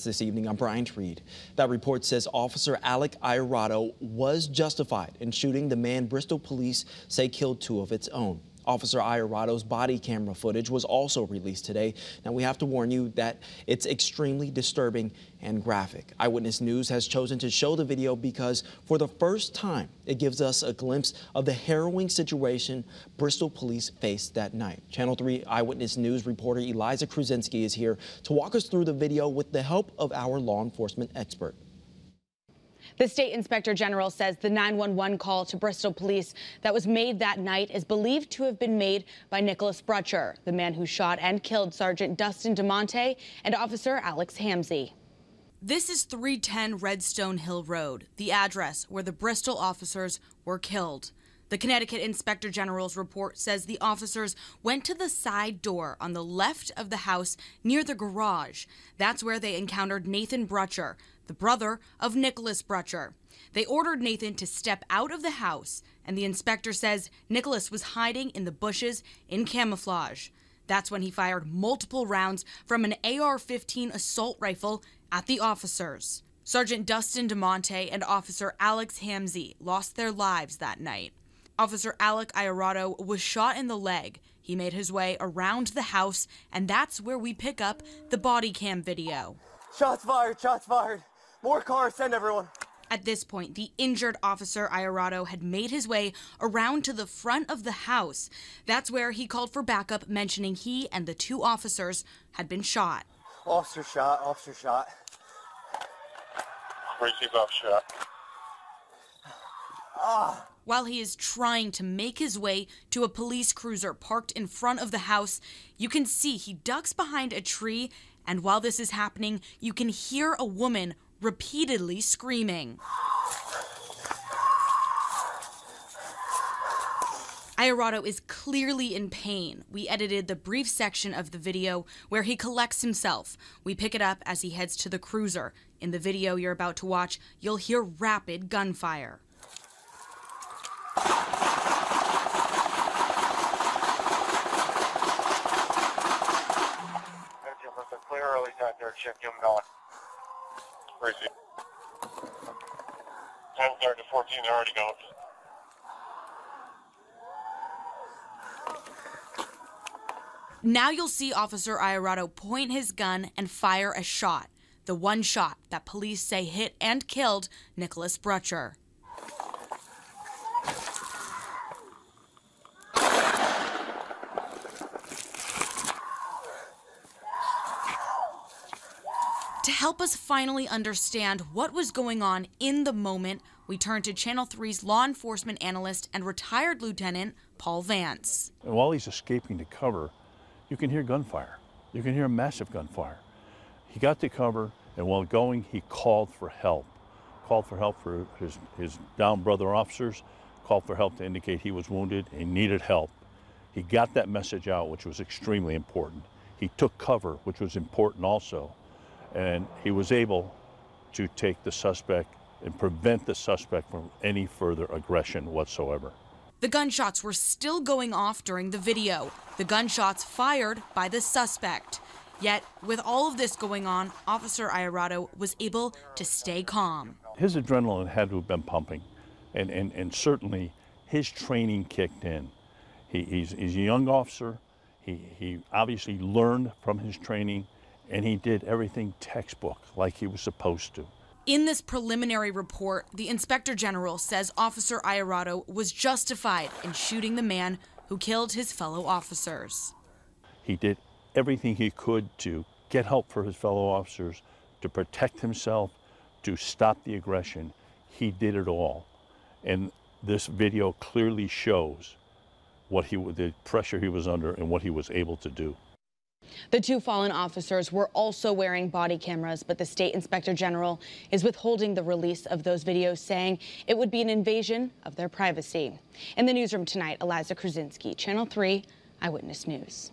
This evening, I'm Brian Reed. That report says Officer Iaruto was justified in shooting the man Bristol police say killed two of its own. Officer Iaruto's body camera footage was also released today. Now, we have to warn you that it's extremely disturbing and graphic. Eyewitness News has chosen to show the video because for the first time, it gives us a glimpse of the harrowing situation Bristol police faced that night. Channel 3 Eyewitness News reporter Eliza Kruzinski is here to walk us through the video with the help of our law enforcement expert. The state inspector general says the 911 call to Bristol police that was made that night is believed to have been made by Nicholas Brutcher, the man who shot and killed Sergeant Dustin DeMonte and Officer Alex Hamzy. This is 310 Redstone Hill Road, the address where the Bristol officers were killed. The Connecticut Inspector General's report says the officers went to the side door on the left of the house near the garage. That's where they encountered Nathan Brutcher, the brother of Nicholas Brutcher. They ordered Nathan to step out of the house, and the inspector says Nicholas was hiding in the bushes in camouflage. That's when he fired multiple rounds from an AR-15 assault rifle at the officers. Sergeant Dustin DeMonte and Officer Alex Hamzy lost their lives that night. Officer Iaruto was shot in the leg. He made his way around the house, and that's where we pick up the body cam video. Shots fired, shots fired. More cars, send everyone. At this point, the injured Officer Iaruto had made his way around to the front of the house. That's where he called for backup, mentioning he and the two officers had been shot. Officer shot, officer shot. Receive officer shot. While he is trying to make his way to a police cruiser parked in front of the house, you can see he ducks behind a tree, and while this is happening, you can hear a woman repeatedly screaming. Iaruto is clearly in pain. We edited the brief section of the video where he collects himself. We pick it up as he heads to the cruiser. In the video you're about to watch, you'll hear rapid gunfire. Clear early side third shift, get him going. Receive. 10:30 to 14, they're already going. Now you'll see Officer Iaruto point his gun and fire a shot. The one shot that police say hit and killed Nicholas Brutcher. To help us finally understand what was going on in the moment, we turn to Channel 3's law enforcement analyst and retired Lieutenant Paul Vance. And while he's escaping to cover, you can hear gunfire. You can hear massive gunfire. He got to cover, and while going, he called for help. Called for help for his downed brother officers, called for help to indicate he was wounded and needed help. He got that message out, which was extremely important. He took cover, which was important also. And he was able to take the suspect and prevent the suspect from any further aggression whatsoever. The gunshots were still going off during the video. The gunshots fired by the suspect. Yet, with all of this going on, Officer Iaruto was able to stay calm. His adrenaline had to have been pumping, and certainly his training kicked in. He's a young officer. He obviously learned from his training, and he did everything textbook like he was supposed to. In this preliminary report, the Inspector General says Officer Iaruto was justified in shooting the man who killed his fellow officers. He did everything he could to get help for his fellow officers, to protect himself, to stop the aggression. He did it all. And this video clearly shows the pressure he was under and what he was able to do. The two fallen officers were also wearing body cameras, but the state inspector general is withholding the release of those videos, saying it would be an invasion of their privacy. In the newsroom tonight, Eliza Kruzinski, Channel 3 Eyewitness News.